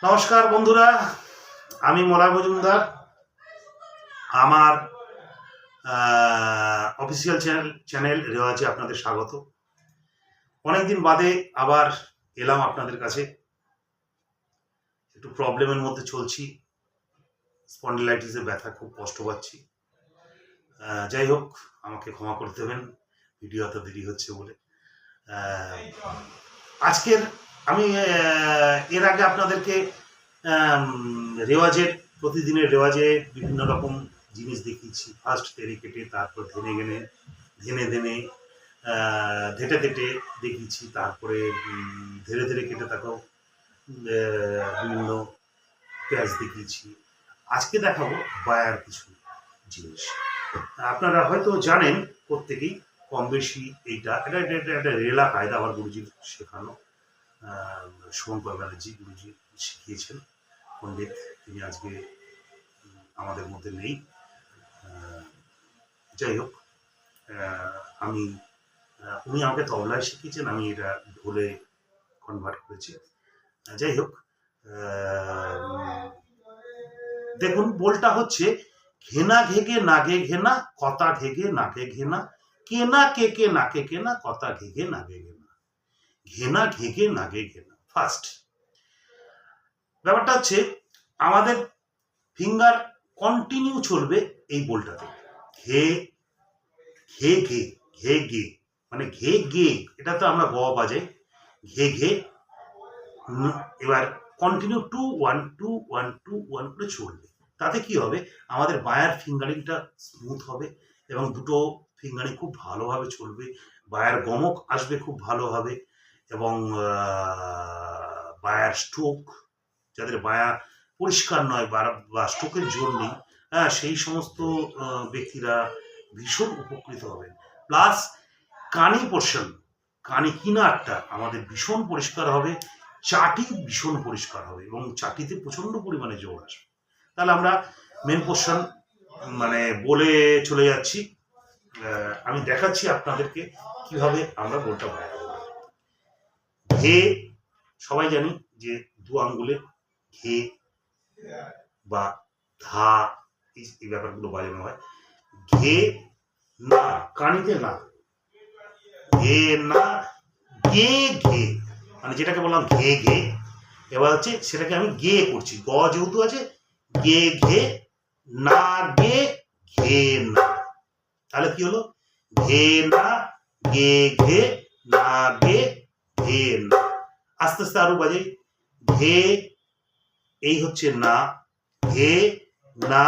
নমস্কার বন্ধুরা, আমি মলয় মজুমদার। আমার অফিসিয়াল চ্যানেল রেওয়াজে আপনাদের স্বাগত। অনেকদিন বাদে আবার এলাম আপনাদের কাছে। একটু প্রবলেমের মধ্যে চলছি, স্পন্ডিলাইটিসের ব্যথা, খুব কষ্ট পাচ্ছি। যাই হোক, আমাকে ক্ষমা করে দেবেন ভিডিও এত দেরি হচ্ছে বলে। আজকের আমি এর আগে আপনাদেরকে রেওয়াজের প্রতিদিনের রেওয়াজে বিভিন্ন রকম জিনিস দেখিয়েছি। ফার্স্ট তেরে কেটে, তারপর ধেনে ধেনে ধেটে ধেটে দেখিয়েছি, তারপরে ধীরে ধীরে কেটে তাকেও বিভিন্ন পেঁয়াজ দেখিয়েছি। আজকে দেখাবো বায়ার কিছু জিনিস। আপনারা হয়তো জানেন প্রত্যেকেই কম বেশি এটা একটা রেলা কায়দা আমার গুরুজির শেখানো। শুভঙ্কর ব্যানার্জি গুরুজি শিখিয়েছেন পণ্ডিত, তিনি আজকে আমাদের মধ্যে নেই। যাই হোক, উনি আমাকে তবলায় শিখিয়েছেন, আমি এটা ঢোলে কনভার্ট করেছি। যাই হোক, দেখুন বোলটা হচ্ছে ঘেনা ঘেগে নাগে ঘেনা, কথা ঘেগে নাকে ঘেনা, কেনা কেকে নাকে কেনা, কথা ঘেগে নাগে ঘেনা, ঘেনা ঘেগে নাগে ঘেনা। ফার্স্ট ব্যাপারটা হচ্ছে আমাদের ফিঙ্গার কন্টিনিউ চলবে এই বোলটাতে। ঘে ঘে ঘে ঘে গে, মানে ঘে গে, এটা তো আমরা গ বাজাই, ঘে ঘে। এবার কন্টিনিউ 2 1 2 1 2 1 করে চলবে। তাতে কি হবে, আমাদের বায়ার ফিঙ্গারিংটা স্মুথ হবে এবং দুটো ফিঙ্গারিং খুব ভালোভাবে চলবে। বায়ার গমক আসবে খুব ভালোভাবে এবং বায়ার স্ট্রোক, যাদের বায়া পরিষ্কার নয় বা স্ট্রোকের জোর নেই, সেই সমস্ত ব্যক্তিরা ভীষণ উপকৃত হবেন। প্লাস কানি পোর্শন, কানি কিনারটা আমাদের ভীষণ পরিষ্কার হবে, চাটি ভীষণ পরিষ্কার হবে এবং চাটিতে প্রচণ্ড পরিমাণে জোর আসবে। তাহলে আমরা মেন পোর্শন মানে বলে চলে যাচ্ছি। আমি দেখাচ্ছি আপনাদেরকে কিভাবে আমরা বোলটা বাজাবো। ঘে সবাই জানি যে দু আঙ্গুলে ঘে বা ধা, এই ব্যাপারগুলো বাজানো হয়। ঘে না, কানিতে না, ঘে না গে ঘে, মানে যেটাকে বললাম ঘে ঘে, এবার হচ্ছে সেটাকে আমি গে করছি। গ যেহেতু আছে, গে ঘে না গে ঘে না। তাহলে কি হলো, ঘে না গে ঘে না গে ঘে না। আস্তে আস্তে আরো বাজে। ঘে, এই হচ্ছে না, ঘে না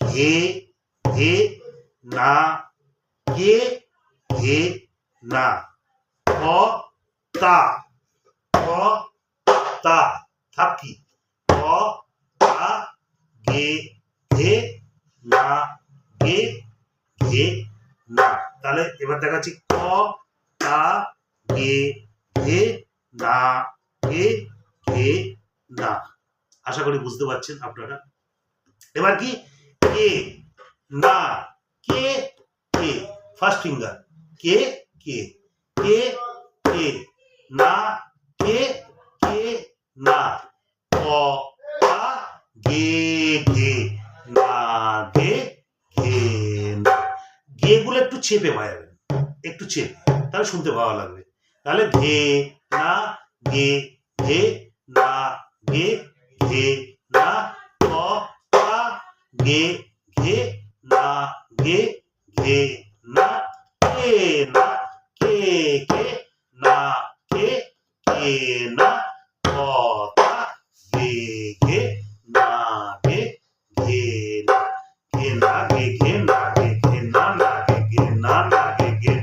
ঘে ঘে না গে ঘে না। ক তা, ক তা থাকি, ক তা গে ঘে না গে ঘে না। তাহলে এবার দেখাচ্ছি ক তা গে ঘে না গে ঘে না। আশা করি বুঝতে পারছেন আপনারা। এবার কি কে না কে কে, ফার্স্ট ফিঙ্গার কে কে কে কে না কে কে না। ক তা গে ঘে না গে ঘে না। গে গুলো একটু চেপে বাজাবেন, একটু চেপে, তাহলে শুনতে ভালো লাগবে। তাহলে ঘে না গে ঘে না গে ঘে না। ক তা গে ঘে না গে ঘে না। কে না কে কে না কে কে না। ক তা গে ঘে না গে ঘে না। ঘে না গে ঘে না গে ঘে না না গে ঘে না না গে ঘে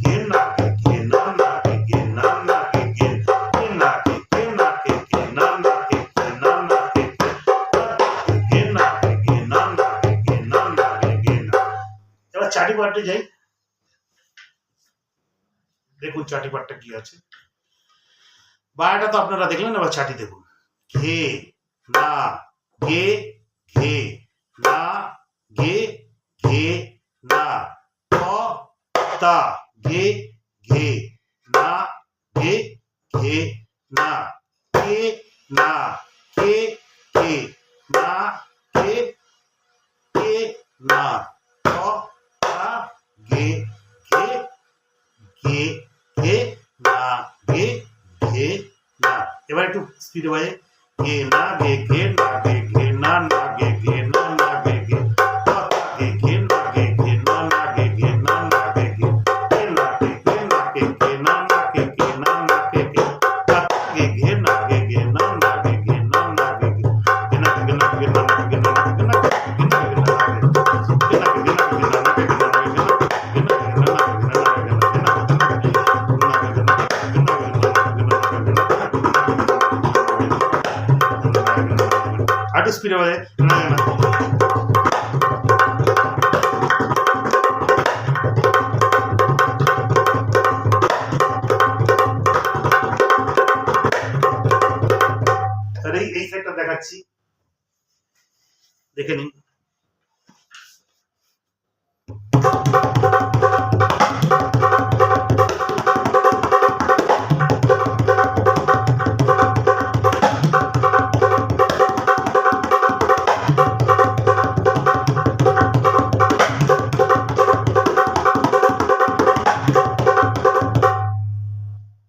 ঘে না গে ঘে না না গে ঘে না না গে ঘে না গে ঘে না গে ঘে না না গে ঘে না না গে ঘে না গে ঘে না না গে ঘে না না গে ঘে না। এবার চাটি পাটে যাই। দেখুন চাটি পাটটা কি আছে। বায়াটা তো আপনারা দেখলেন, এবার চাটি দেখুন। ঘে না গে ঘে না গে ঘে না। ক তা গে ঘে না গে ঘে না। কে না কে কে না কে কে না ক কা গে ঘে গে ঘে না গে ঘে না। এবার একটু স্পিডে বাজে গে না গে ঘে না গে ঘে না না গে ঘে না না গে ঘে গে ঘে না গে ঘে না না গে ঘে না না গে ঘে গে না গে ঘে না গে ঘে না না গে ঘে না না গে ঘে গে ঘে না গে ঘে না না গে ঘে না না গে ঘে গে না গে না গে না গে না গে না আর্টিস্ট স্পিডে বাজে না না তাহলে এই সাইডটা দেখাচ্ছি, দেখে নিন।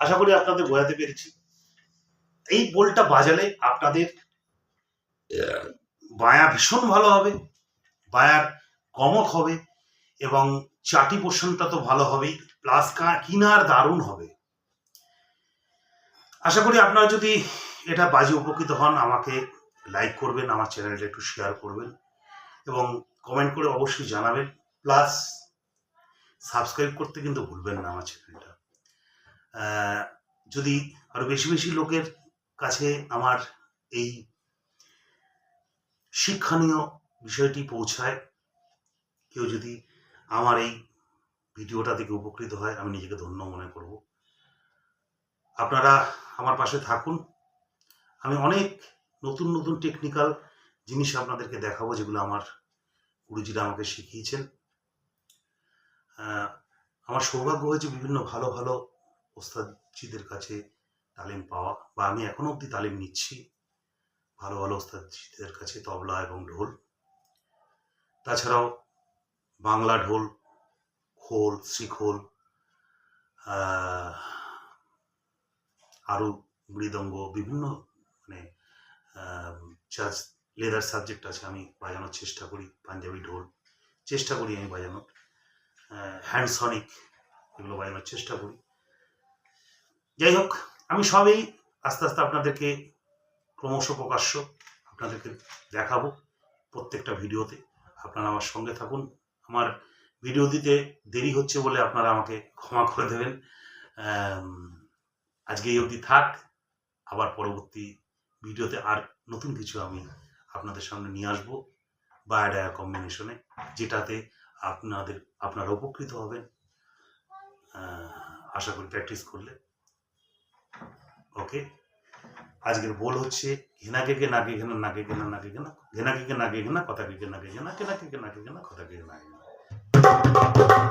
আশা করি আপনাদের বোঝাতে পেরেছি। এই বোলটা বাজালে আপনাদের বায়া ভীষণ ভালো হবে, বায়ার কমক হবে এবং চাটি পোর্শনটা তো ভালো হবেই, প্লাস কিনার দারুণ হবে। আশা করি আপনারা যদি এটা বাজে উপকৃত হন আমাকে লাইক করবেন, আমার চ্যানেলটা একটু শেয়ার করবেন এবং কমেন্ট করে অবশ্যই জানাবেন, প্লাস সাবস্ক্রাইব করতে কিন্তু ভুলবেন না আমার চ্যানেলটা। যদি আরো বেশি বেশি লোকের কাছে আমার এই শিক্ষণীয় বিষয়টি পৌঁছায়, কেউ যদি আমার এই ভিডিওটা থেকে উপকৃত হয় আমি নিজেকে ধন্য মনে করব। আপনারা আমার পাশে থাকুন, আমি অনেক নতুন নতুন টেকনিক্যাল জিনিস আপনাদেরকে দেখাবো যেগুলো আমার গুরুজিরা আমাকে শিখিয়েছেন। আমার সৌভাগ্য হয়েছে বিভিন্ন ভালো ভালো ওস্তাদজিদের কাছে তালিম পাওয়া, বা আমি এখনো অবধি তালিম নিচ্ছি ভালো ভালো ওস্তাদজিদের কাছে, তবলা এবং ঢোল। তাছাড়াও বাংলা ঢোল, খোল, শ্রীখোল, আরও মৃদঙ্গ, বিভিন্ন মানে লেদার সাবজেক্ট আছে আমি বাজানোর চেষ্টা করি, পাঞ্জাবি ঢোল চেষ্টা করি আমি বাজানোর, হ্যান্ডসনিক এগুলো বাজানোর চেষ্টা করি। যাই হোক, আমি সবই আস্তে আস্তে আপনাদেরকে ক্রমশ প্রকাশ্য আপনাদেরকে দেখাবো প্রত্যেকটা ভিডিওতে। আপনারা আমার সঙ্গে থাকুন। আমার ভিডিও দিতে দেরি হচ্ছে বলে আপনারা আমাকে ক্ষমা করে দেবেন। আজকে এই অবধি থাক, আবার পরবর্তী ভিডিওতে আর নতুন কিছু আমি আপনাদের সামনে নিয়ে আসবো বায়া ডায়া কম্বিনেশনে, যেটাতে আপনারা উপকৃত হবেন আশা করি প্র্যাকটিস করলে। ওকে, আজকের বল হচ্ছে ঘেনা কে নাকে ঘেনা নাকে ঘেনা নাকে ঘেনা ঘেনা কে নাকে ঘেনা কথা কে নাকে ঘেনা কেনা কে নাকে ঘেনা কথা কে নাকে ঘেনা।